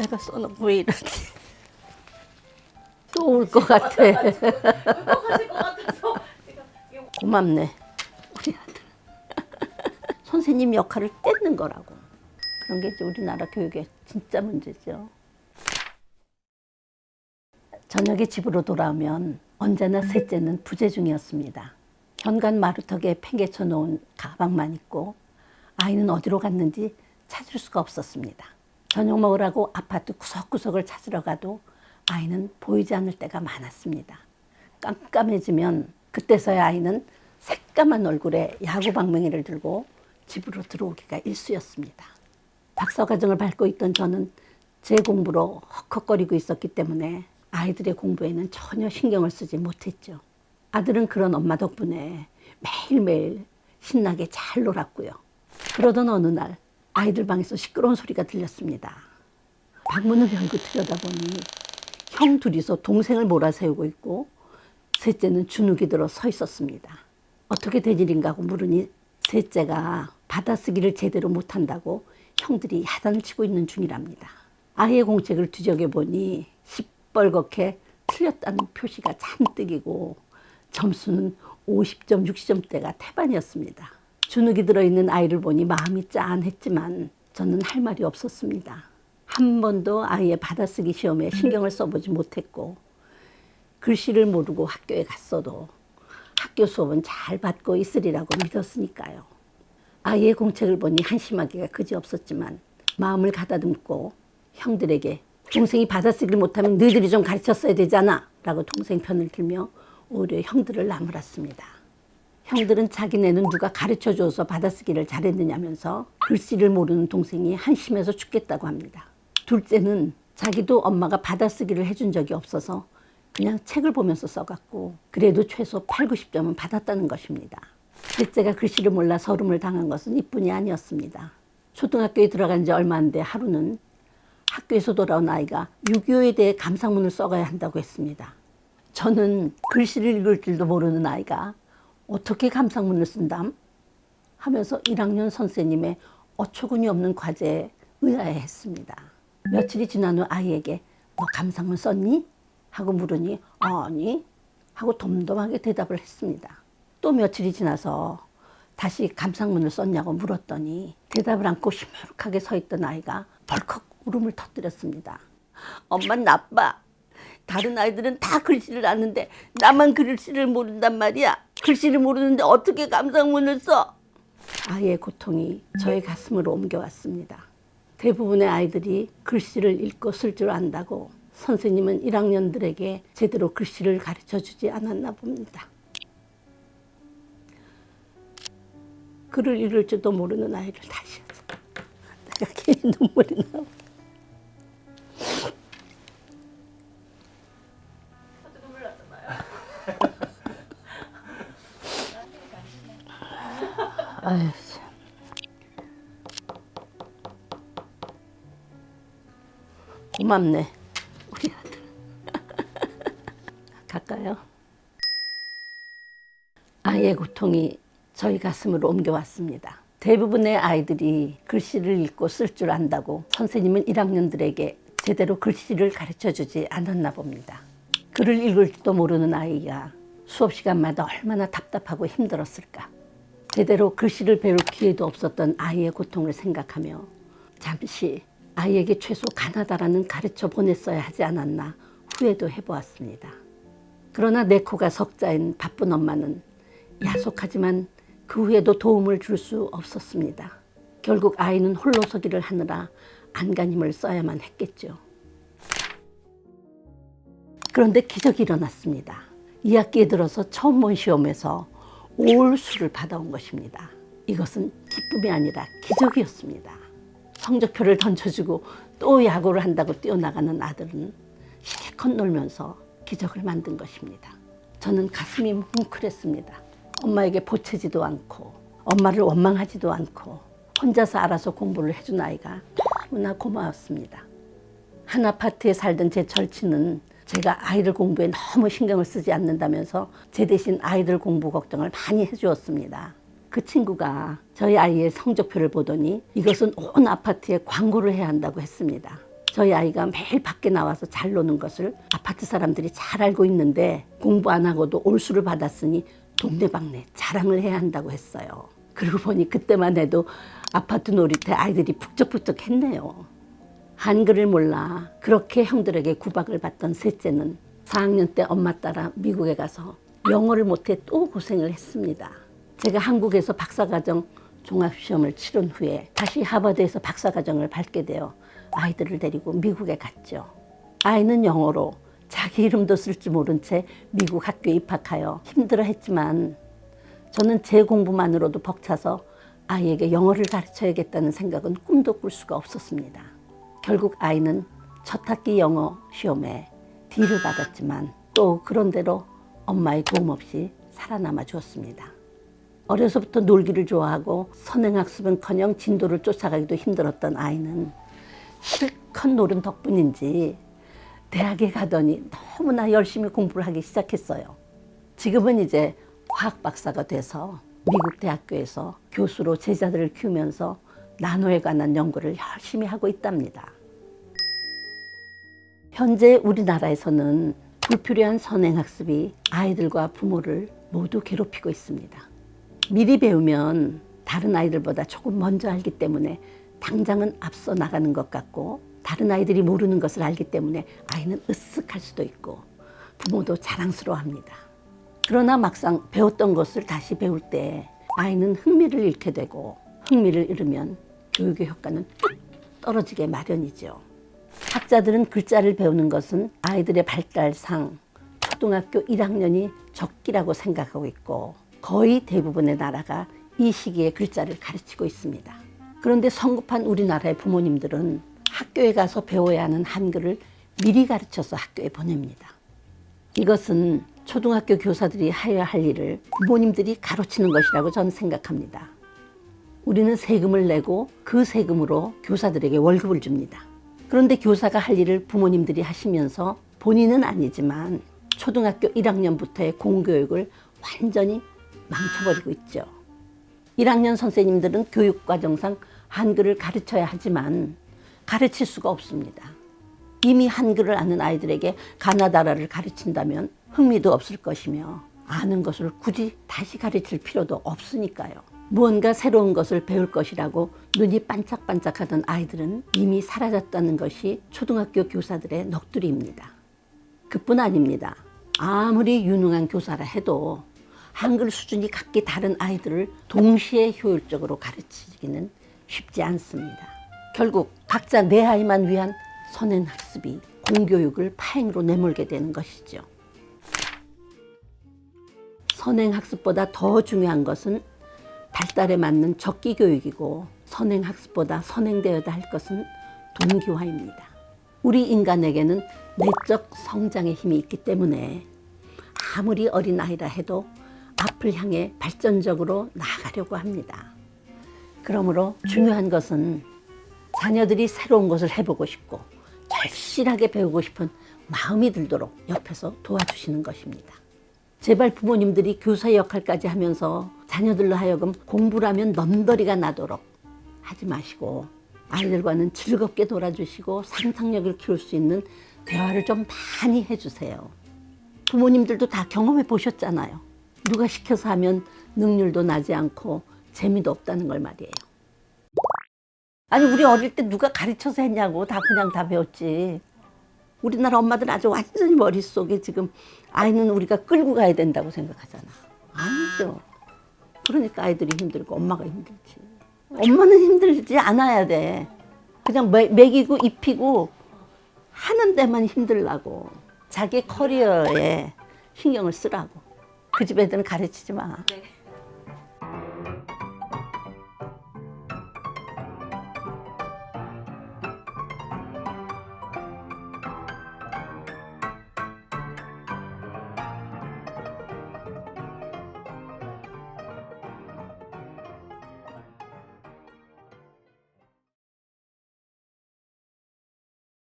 내가 써놓고 왜 이러지? 또 울 것 같아. 울컥하실 것 같아서 제가 고맙네, 우리 아들. 선생님 역할을 떼는 거라고. 그런 게 이제 우리나라 교육의 진짜 문제죠. 저녁에 집으로 돌아오면 언제나 셋째는 부재중이었습니다. 현관 마루턱에 팽개쳐 놓은 가방만 있고 아이는 어디로 갔는지 찾을 수가 없었습니다. 저녁 먹으라고 아파트 구석구석을 찾으러 가도 아이는 보이지 않을 때가 많았습니다. 깜깜해지면 그때서야 아이는 새까만 얼굴에 야구방망이를 들고 집으로 들어오기가 일쑤였습니다. 박사과정을 밟고 있던 저는 제 공부로 헉헉거리고 있었기 때문에 아이들의 공부에는 전혀 신경을 쓰지 못했죠. 아들은 그런 엄마 덕분에 매일매일 신나게 잘 놀았고요. 그러던 어느 날 아이들 방에서 시끄러운 소리가 들렸습니다. 방문을 열고 들여다보니 형 둘이서 동생을 몰아세우고 있고 셋째는 주눅이 들어 서 있었습니다. 어떻게 된 일인가 하고 물으니 셋째가 받아쓰기를 제대로 못한다고 형들이 야단을 치고 있는 중이랍니다. 아이의 공책을 뒤적여보니 시뻘겋게 틀렸다는 표시가 잔뜩이고 점수는 50점, 60점대가 태반이었습니다. 주눅이 들어있는 아이를 보니 마음이 짠했지만 저는 할 말이 없었습니다. 한 번도 아이의 받아쓰기 시험에 신경을 써보지 못했고 글씨를 모르고 학교에 갔어도 학교 수업은 잘 받고 있으리라고 믿었으니까요. 아이의 공책을 보니 한심하기가 그지없었지만 마음을 가다듬고 형들에게 동생이 받아쓰기를 못하면 너희들이 좀 가르쳤어야 되잖아 라고 동생 편을 들며 오히려 형들을 나무랐습니다. 형들은 자기네는 누가 가르쳐줘서 받아쓰기를 잘했느냐면서 글씨를 모르는 동생이 한심해서 죽겠다고 합니다. 둘째는 자기도 엄마가 받아쓰기를 해준 적이 없어서 그냥 책을 보면서 써갖고 그래도 최소 8, 90점은 받았다는 것입니다. 셋째가 글씨를 몰라 서름을 당한 것은 이뿐이 아니었습니다. 초등학교에 들어간 지 얼마 안 돼 하루는 학교에서 돌아온 아이가 6.25에 대해 감상문을 써가야 한다고 했습니다. 저는 글씨를 읽을 줄도 모르는 아이가 어떻게 감상문을 쓴담? 하면서 1학년 선생님의 어처구니 없는 과제에 의아해했습니다. 며칠이 지난 후 아이에게 너 감상문 썼니? 하고 물으니 아니 하고 덤덤하게 대답을 했습니다. 또 며칠이 지나서 다시 감상문을 썼냐고 물었더니 대답을 않고 시무룩하게 서 있던 아이가 벌컥 울음을 터뜨렸습니다. 엄마는 나빠. 다른 아이들은 다 글씨를 아는데 나만 글씨를 모른단 말이야. 글씨를 모르는데 어떻게 감상문을 써? 아이의 고통이 저의 가슴으로 옮겨왔습니다. 대부분의 아이들이 글씨를 읽고 쓸 줄 안다고 선생님은 1학년들에게 제대로 글씨를 가르쳐주지 않았나 봅니다. 글을 읽을 줄도 모르는 아이를 다시 하자. 내가 괜히 눈물이 나와. 저도 눈물 났잖아요. 아유, 고맙네, 우리 아들. 갈까요? 아이의 고통이 저희 가슴으로 옮겨왔습니다. 대부분의 아이들이 글씨를 읽고 쓸 줄 안다고 선생님은 1학년들에게 제대로 글씨를 가르쳐주지 않았나 봅니다. 글을 읽을 줄도 모르는 아이가 수업 시간마다 얼마나 답답하고 힘들었을까. 제대로 글씨를 배울 기회도 없었던 아이의 고통을 생각하며 잠시 아이에게 최소 가나다라는 가르쳐 보냈어야 하지 않았나 후회도 해보았습니다. 그러나 내 코가 석자인 바쁜 엄마는 야속하지만 그 후에도 도움을 줄 수 없었습니다. 결국 아이는 홀로서기를 하느라 안간힘을 써야만 했겠죠. 그런데 기적이 일어났습니다. 2학기에 들어서 처음 본 시험에서 올수를 받아온 것입니다. 이것은 기쁨이 아니라 기적이었습니다. 성적표를 던져주고 또 야구를 한다고 뛰어나가는 아들은 실컷 놀면서 기적을 만든 것입니다. 저는 가슴이 뭉클했습니다. 엄마에게 보채지도 않고 엄마를 원망하지도 않고 혼자서 알아서 공부를 해준 아이가 너무나 고마웠습니다. 한 아파트에 살던 제 절친은 제가 아이들 공부에 너무 신경을 쓰지 않는다면서 제 대신 아이들 공부 걱정을 많이 해주었습니다. 그 친구가 저희 아이의 성적표를 보더니 이것은 온 아파트에 광고를 해야 한다고 했습니다. 저희 아이가 매일 밖에 나와서 잘 노는 것을 아파트 사람들이 잘 알고 있는데 공부 안 하고도 올수를 받았으니 동네방네 자랑을 해야 한다고 했어요. 그러고 보니 그때만 해도 아파트 놀이터에 아이들이 북적북적 했네요. 한글을 몰라 그렇게 형들에게 구박을 받던 셋째는 4학년 때 엄마 따라 미국에 가서 영어를 못해 또 고생을 했습니다. 제가 한국에서 박사과정 종합시험을 치른 후에 다시 하버드에서 박사과정을 밟게 되어 아이들을 데리고 미국에 갔죠. 아이는 영어로 자기 이름도 쓸 줄 모른 채 미국 학교에 입학하여 힘들어했지만 저는 제 공부만으로도 벅차서 아이에게 영어를 가르쳐야겠다는 생각은 꿈도 꿀 수가 없었습니다. 결국 아이는 첫 학기 영어 시험에 D를 받았지만 또 그런대로 엄마의 도움 없이 살아남아 주었습니다. 어려서부터 놀기를 좋아하고 선행학습은커녕 진도를 쫓아가기도 힘들었던 아이는 실컷 노른 덕분인지 대학에 가더니 너무나 열심히 공부를 하기 시작했어요. 지금은 이제 화학 박사가 돼서 미국 대학교에서 교수로 제자들을 키우면서 나노에 관한 연구를 열심히 하고 있답니다. 현재 우리나라에서는 불필요한 선행학습이 아이들과 부모를 모두 괴롭히고 있습니다. 미리 배우면 다른 아이들보다 조금 먼저 알기 때문에 당장은 앞서 나가는 것 같고 다른 아이들이 모르는 것을 알기 때문에 아이는 으쓱할 수도 있고 부모도 자랑스러워합니다. 그러나 막상 배웠던 것을 다시 배울 때 아이는 흥미를 잃게 되고 흥미를 잃으면 교육의 효과는 뚝 떨어지게 마련이죠. 학자들은 글자를 배우는 것은 아이들의 발달상 초등학교 1학년이 적기라고 생각하고 있고 거의 대부분의 나라가 이 시기에 글자를 가르치고 있습니다. 그런데 성급한 우리나라의 부모님들은 학교에 가서 배워야 하는 한글을 미리 가르쳐서 학교에 보냅니다. 이것은 초등학교 교사들이 해야 할 일을 부모님들이 가르치는 것이라고 저는 생각합니다. 우리는 세금을 내고 그 세금으로 교사들에게 월급을 줍니다. 그런데 교사가 할 일을 부모님들이 하시면서 본인은 아니지만 초등학교 1학년부터의 공교육을 완전히 망쳐버리고 있죠. 1학년 선생님들은 교육과정상 한글을 가르쳐야 하지만 가르칠 수가 없습니다. 이미 한글을 아는 아이들에게 가나다라를 가르친다면 흥미도 없을 것이며 아는 것을 굳이 다시 가르칠 필요도 없으니까요. 무언가 새로운 것을 배울 것이라고 눈이 반짝반짝하던 아이들은 이미 사라졌다는 것이 초등학교 교사들의 넋두리입니다. 그뿐 아닙니다. 아무리 유능한 교사라 해도 한글 수준이 각기 다른 아이들을 동시에 효율적으로 가르치기는 쉽지 않습니다. 결국 각자 내 아이만 위한 선행학습이 공교육을 파행으로 내몰게 되는 것이죠. 선행학습보다 더 중요한 것은 발달에 맞는 적기교육이고 선행학습보다 선행되어야 할 것은 동기화입니다. 우리 인간에게는 내적 성장의 힘이 있기 때문에 아무리 어린 아이라 해도 앞을 향해 발전적으로 나아가려고 합니다. 그러므로 중요한 것은 자녀들이 새로운 것을 해보고 싶고 절실하게 배우고 싶은 마음이 들도록 옆에서 도와주시는 것입니다. 제발 부모님들이 교사 역할까지 하면서 자녀들로 하여금 공부를 하면 넘더리가 나도록 하지 마시고 아이들과는 즐겁게 놀아주시고 상상력을 키울 수 있는 대화를 좀 많이 해주세요. 부모님들도 다 경험해 보셨잖아요. 누가 시켜서 하면 능률도 나지 않고 재미도 없다는 걸 말이에요. 아니 우리 어릴 때 누가 가르쳐서 했냐고. 다 그냥 다 배웠지. 우리나라 엄마들은 아주 완전히 머릿속에 지금 아이는 우리가 끌고 가야 된다고 생각하잖아. 아니죠. 그러니까 아이들이 힘들고 엄마가 힘들지. 엄마는 힘들지 않아야 돼. 그냥 먹이고 입히고 하는 데만 힘들라고. 자기 커리어에 신경을 쓰라고. 그 집 애들은 가르치지 마. 네.